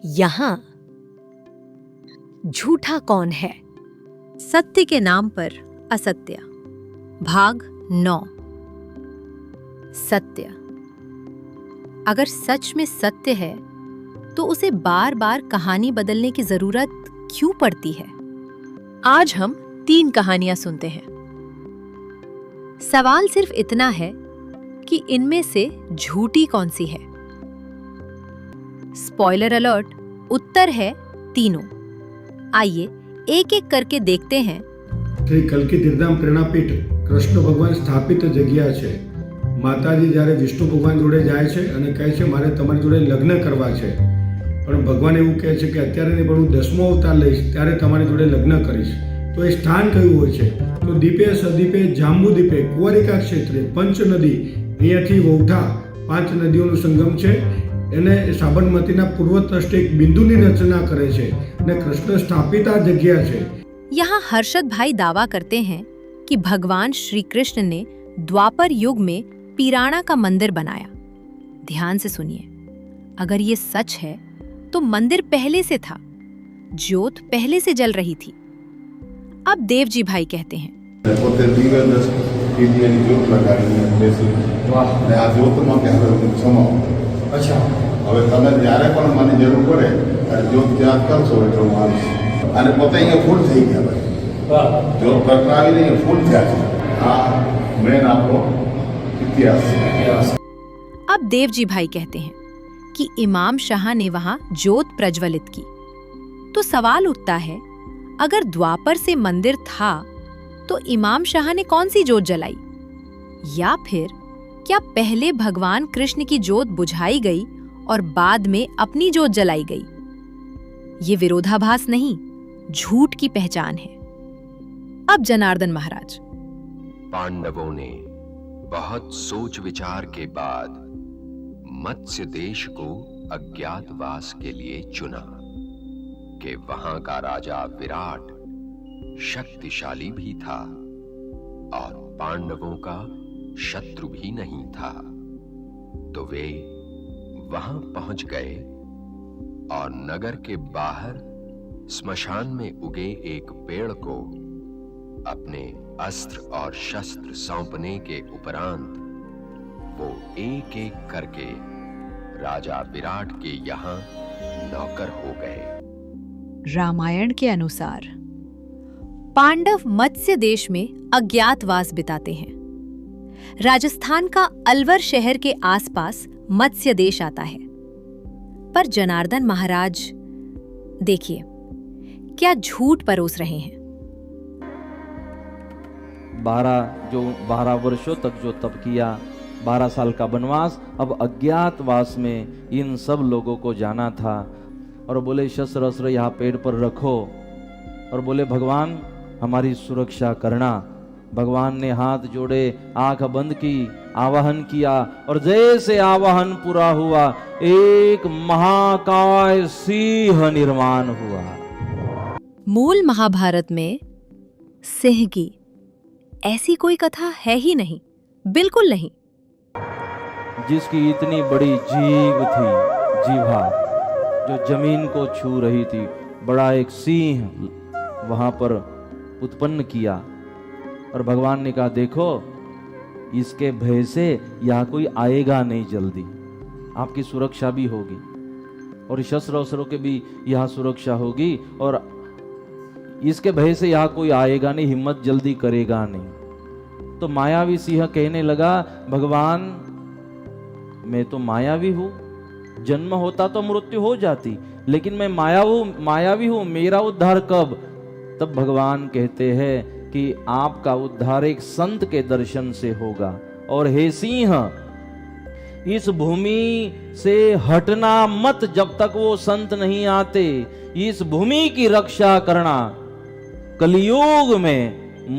यहां झूठा कौन है? सत्य के नाम पर असत्य। भाग 9। सत्य। अगर सच में सत्य है तो उसे बार बार कहानी बदलने की जरूरत क्यों पड़ती है? आज हम 3 कहानियां सुनते हैं। सवाल सिर्फ इतना है कि इनमें से झूठी कौन सी है। स्पॉइलर अलर्ट, उत्तर है तीनों। आइए एक एक करके देखते हैं। श्री कल्की तीर्थधाम प्रेरणापीठ कृष्ण भगवान સ્થાપિત જગ્યા છે। માતાજી જ્યારે વિષ્ણુ ભગવાન જોડે જાય છે અને કહે છે મારે તમારી જોડે લગ્ન કરવા છે, પણ ભગવાન એવું કહે છે કે અત્યારે નહીં, પણ હું 10મો અવતાર લઈશ ત્યારે તમારી જોડે લગ્ન કરીશ। તો એ સ્થાન કયું હોય છે? તો દીપે સદીપે જાંબુદીપે કુંવરિકા ક્ષેત્રે પંચ નદી, અહીંયાથી વૌઠા 5 નદીઓનો સંગમ છે। એને સાબરમતીના પૂર્વ તટે એક બિંદુની રચના કરે છે અને કૃષ્ણ સ્થાપિત આ જગ્યા છે। यहाँ हर्षद भाई दावा करते हैं कि भगवान श्री कृष्ण ने द्वापर युग में पीराणा का मंदिर बनाया। ध्यान से सुनिए, अगर ये सच है तो मंदिर पहले से था, ज्योत पहले से जल रही थी। अब देवजी भाई कहते हैं, अच्छा, હવે તમે જ્યારે પણ મને જરૂર પડે ત્યારે જોત યાદ કરશો એટલે હું આવીશ। અને પોતે અહીંયા ફૂલ થઈ ગયા ભાઈ, જોત પ્રગટાવી નહીં ફૂલ થયા છે। આ મેન આપણો ઇતિહાસ છે। अब देवजी भाई कहते हैं कि इमाम शाह ने वहां ज्योत प्रज्वलित की। तो सवाल उठता है, अगर द्वापर से मंदिर था तो इमाम शाह ने कौन सी ज्योत जलाई? या फिर क्या पहले भगवान कृष्ण की ज्योत बुझाई गई और बाद में अपनी ज्योत जलाई गई? ये विरोधाभास नहीं, झूठ की पहचान है। अब जनार्दन महाराज। पांडवों ने बहुत सोच विचार के बाद मत्स्य देश को अज्ञातवास के लिए चुना कि वहां का राजा विराट शक्तिशाली भी था और पांडवों का शत्रु भी नहीं था। तो वे वहां पहुंच गए और नगर के बाहर स्मशान में उगे एक पेड़ को अपने अस्त्र और शस्त्र सौंपने के उपरांत वो एक एक करके राजा विराट के यहां नौकर हो गए। रामायण के अनुसार पांडव मत्स्य देश में अज्ञातवास बिताते हैं। राजस्थान का अलवर शहर के आसपास मत्स्य देश आता है। पर जनार्दन महाराज देखिए, क्या झूठ परोस रहे हैं। 12 वर्षों तक जो तप किया, 12 साल का वनवास, अब अज्ञातवास में इन सब लोगों को जाना था। और बोले शस्त्र अस्त्र यहाँ पेड़ पर रखो, और बोले भगवान हमारी सुरक्षा करना। भगवान ने हाथ जोड़े, आंख बंद की, आवाहन किया, और जैसे आवाहन पूरा हुआ एक महाकाय सिंह निर्माण हुआ। मूल महाभारत में सिंह की ऐसी कोई कथा है ही नहीं, बिल्कुल नहीं। जिसकी इतनी बड़ी जीभ थी, जीभा जो जमीन को छू रही थी, बड़ा एक सिंह वहां पर उत्पन्न किया। और भगवान ने कहा देखो, इसके भय से यहाँ कोई आएगा नहीं, जल्दी आपकी सुरक्षा भी होगी और शस्त्र अस्त्रों के भी यहाँ सुरक्षा होगी, और इसके भय से यहाँ कोई आएगा नहीं, हिम्मत जल्दी करेगा नहीं। तो मायावी सिंह कहने लगा भगवान मैं तो मायावी हूं, जन्म होता तो मृत्यु हो जाती, लेकिन मैं मायावी हूं, मेरा उद्धार कब? तब भगवान कहते हैं कि आपका उद्धार एक संत के दर्शन से होगा। और हे सिंह, इस भूमि से हटना मत जब तक वो संत नहीं आते। इस भूमि की रक्षा करना। कलियुग में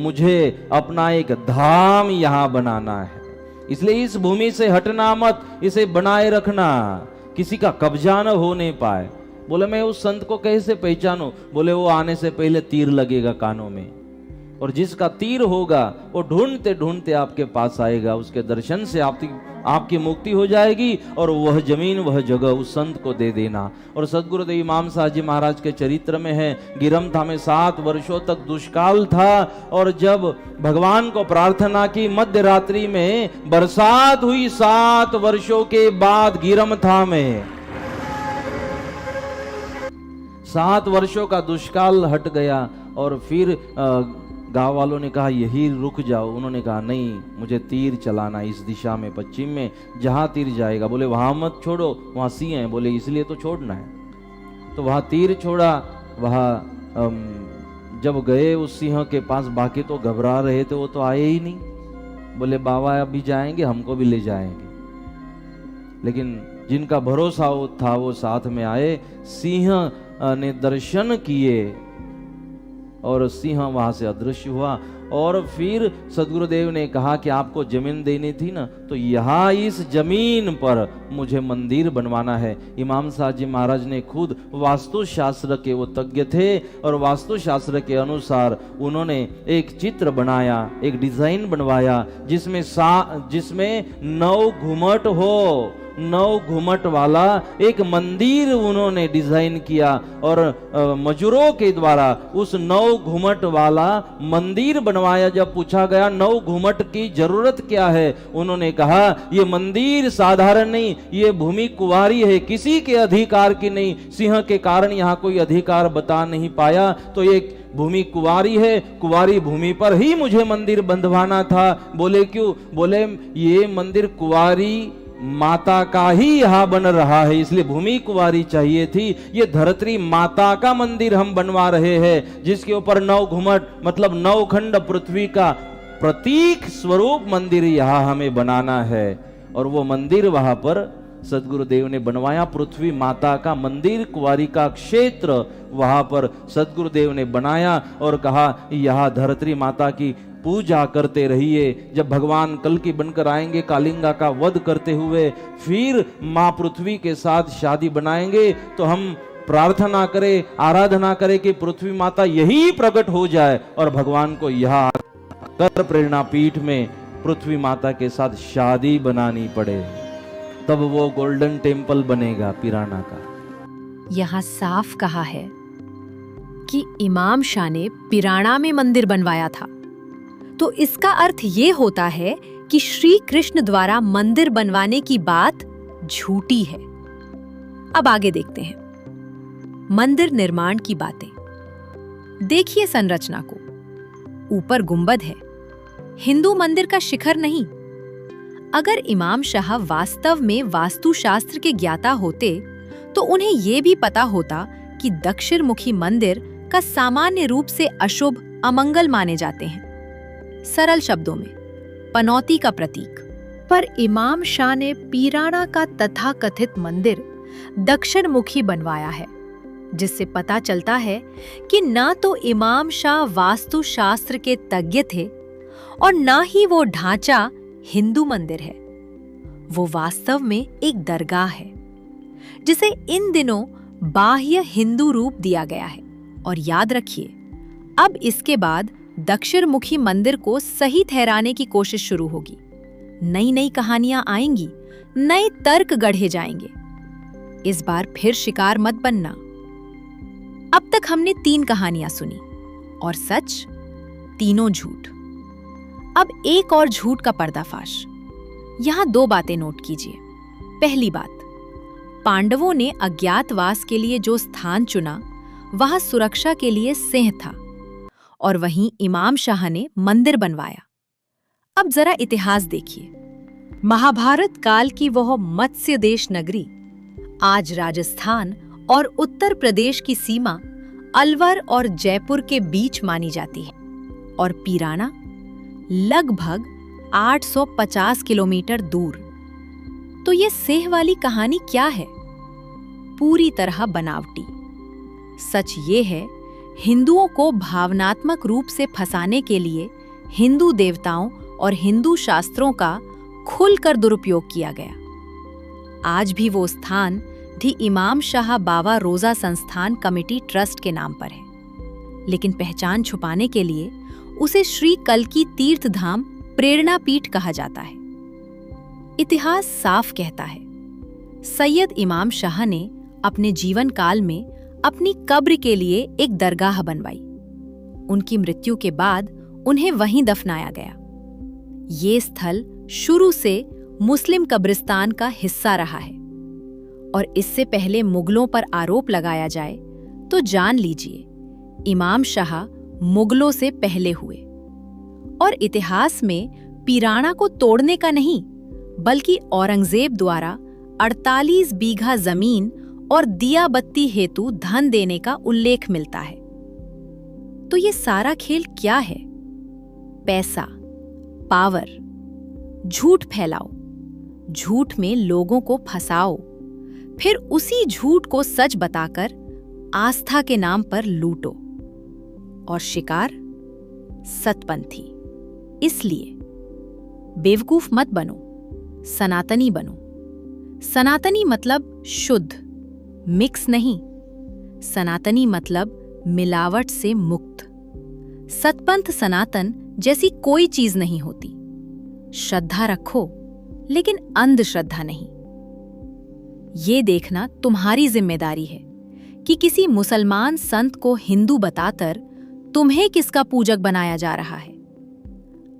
मुझे अपना एक धाम यहां बनाना है, इसलिए इस भूमि से हटना मत, इसे बनाए रखना, किसी का कब्जा न होने पाए। बोले मैं उस संत को कैसे पहचानूं? बोले वो आने से पहले तीर लगेगा कानों में, और जिसका तीर होगा वो ढूंढते ढूंढते आपके पास आएगा, उसके दर्शन से आपकी मुक्ति हो जाएगी और वह जमीन वह जगह उस संत को दे देना। और सदगुरुदेव इमाम साहब जी महाराज के चरित्र में है, गिरमथा में 7 वर्षों तक दुष्काल था और जब भगवान को प्रार्थना की मध्य रात्रि में बरसात हुई 7 वर्षों के बाद गिरमथा में 7 वर्षों का दुष्काल हट गया। और फिर गांव वालों ने कहा यही रुक जाओ, उन्होंने कहा नहीं, मुझे तीर चलाना इस दिशा में, पश्चिम में, जहां तीर जाएगा। बोले वहां मत छोड़ो, वहां सिंह है। बोले इसलिए तो छोड़ना है। तो वहां तीर छोड़ा। वहां जब गए उस सिंह के पास, बाकी तो घबरा रहे थे, वो तो आए ही नहीं। बोले बाबा अभी जाएंगे, हमको भी ले जाएंगे। लेकिन जिनका भरोसा था वो साथ में आए। सिंह ने दर्शन किए और सिंह वहां से अदृश्य हुआ। और फिर सदगुरुदेव ने कहा कि आपको जमीन देनी थी ना, तो यहाँ इस जमीन पर मुझे मंदिर बनवाना है। इमाम साहब जी महाराज ने खुद वास्तुशास्त्र के वो तज्ञ थे और वास्तुशास्त्र के अनुसार उन्होंने एक चित्र बनाया, एक डिजाइन बनवाया जिसमें 9 घुमट हो, 9 घुमट वाला एक मंदिर उन्होंने डिजाइन किया। और मजूरों के द्वारा उस 9 घुमट वाला मंदिर बनवाया। जब पूछा गया 9 घुमट की जरूरत क्या है, उन्होंने कहा ये मंदिर साधारण नहीं, ये भूमि कुंवारी है, किसी के अधिकार की नहीं। सिंह के कारण यहाँ कोई अधिकार बता नहीं पाया, तो ये भूमि कुंवारी है, कुंवारी भूमि पर ही मुझे मंदिर बंधवाना था। बोले क्यों? बोले ये मंदिर कुंवारी माता का ही यहां बन रहा है, इसलिए भूमि कुंवारी चाहिए थी। ये धरत्री माता का मंदिर हम बनवा रहे हैं, जिसके ऊपर 9 घुमट मतलब 9 खंड पृथ्वी का प्रतीक स्वरूप मंदिर यहां हमें बनाना है। और वो मंदिर वहां पर सदगुरुदेव ने बनवाया। पृथ्वी माता का मंदिर, कुंवारी का क्षेत्र वहां पर सदगुरुदेव ने बनाया और कहा यहां धरत्री माता की पूजा करते रहिए। जब भगवान कल्कि बनकर आएंगे कालिंगा का वध करते हुए, फिर माँ पृथ्वी के साथ शादी बनाएंगे, तो हम प्रार्थना करें, आराधना करें कि पृथ्वी माता यही प्रकट हो जाए और भगवान को यहाँ कर प्रेरणा पीठ में पृथ्वी माता के साथ शादी बनानी पड़े, तब वो गोल्डन टेम्पल बनेगा पिराना का। यहाँ साफ कहा है कि इमाम शाह ने पिराना में मंदिर बनवाया था, तो इसका अर्थ ये होता है कि श्री कृष्ण द्वारा मंदिर बनवाने की बात झूठी है। अब आगे देखते हैं मंदिर निर्माण की बातें। देखिए संरचना को, ऊपर गुंबद है, हिंदू मंदिर का शिखर नहीं। अगर इमाम शाह वास्तव में वास्तुशास्त्र के ज्ञाता होते तो उन्हें यह भी पता होता कि दक्षिण मुखी मंदिर का सामान्य रूप से अशुभ, अमंगल माने जाते हैं। सरल शब्दों में पनौती का प्रतीक। पर इमाम शाह ने पीराना का तथाकथित मंदिर दक्षिण मुखी बनवाया है, जिससे पता चलता है कि न तो इमाम शाह वास्तुशास्त्र के तज्ञ थे और न ही वो ढांचा हिंदू मंदिर है। वो वास्तव में एक दरगाह है, जिसे इन दिनों बाह्य हिंदू रूप दिया गया है। और याद रखिए, अब इसके बाद दक्षिण मुखी मंदिर को सही ठहराने की कोशिश शुरू होगी। नई नई कहानियां आएंगी, नए तर्क गढ़े जाएंगे। इस बार फिर शिकार मत बनना। अब तक हमने 3 कहानियां सुनी और सच तीनों झूठ। अब एक और झूठ का पर्दाफाश। यहां 2 बातें नोट कीजिए। पहली बात, पांडवों ने अज्ञातवास के लिए जो स्थान चुना वहां सुरक्षा के लिए सिंह था, और वहीं इमाम शाह ने मंदिर बनवाया। अब जरा इतिहास देखिए। महाभारत काल की वह मत्स्य देश नगरी आज राजस्थान और उत्तर प्रदेश की सीमा अलवर और जयपुर के बीच मानी जाती है, और पीराना लगभग 850 किलोमीटर दूर। तो ये सेह वाली कहानी क्या है? पूरी तरह बनावटी। सच ये है, हिंदुओं को भावनात्मक रूप से फंसाने के लिए हिंदू देवताओं और हिंदू शास्त्रों का खुलकर दुरुपयोग किया गया। आज भी वो स्थान भी इमाम शाह बाबा रोजा संस्थान कमेटी ट्रस्ट के नाम पर है, लेकिन पहचान छुपाने के लिए उसे श्री कल्की तीर्थ धाम प्रेरणा पीठ कहा जाता है। इतिहास साफ कहता है, सैयद इमाम शाह ने अपने जीवन काल में अपनी कब्र के लिए एक दरगाह बनवाई। उनकी मृत्यु के बाद उन्हें वहीं दफनाया गया। ये स्थल शुरू से मुस्लिम कब्रिस्तान का हिस्सा रहा है और इससे पहले मुगलों पर आरोप लगाया जाए तो जान लीजिए, इमाम शाह मुगलों से पहले हुए। और इतिहास में पीराना को तोड़ने का नहीं, बल्कि औरंगजेब द्वारा 48 बीघा जमीन और दिया बत्ती हेतु धन देने का उल्लेख मिलता है। तो ये सारा खेल क्या है? पैसा, पावर, झूठ फैलाओ, झूठ में लोगों को फंसाओ, फिर उसी झूठ को सच बताकर आस्था के नाम पर लूटो, और शिकार सतपंथी। इसलिए बेवकूफ मत बनो, सनातनी बनो। सनातनी मतलब शुद्ध, मिक्स नहीं। सनातनी मतलब मिलावट से मुक्त। सतपंथ सनातन जैसी कोई चीज नहीं होती। श्रद्धा रखो, लेकिन अंधश्रद्धा नहीं। ये देखना तुम्हारी जिम्मेदारी है कि किसी मुसलमान संत को हिंदू बताकर तुम्हें किसका पूजक बनाया जा रहा है।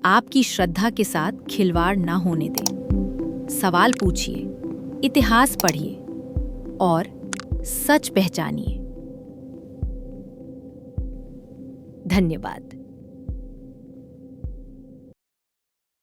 आपकी श्रद्धा के साथ खिलवाड़ ना होने दें। सवाल पूछिए, इतिहास पढ़िए और सच पहचानिए। धन्यवाद।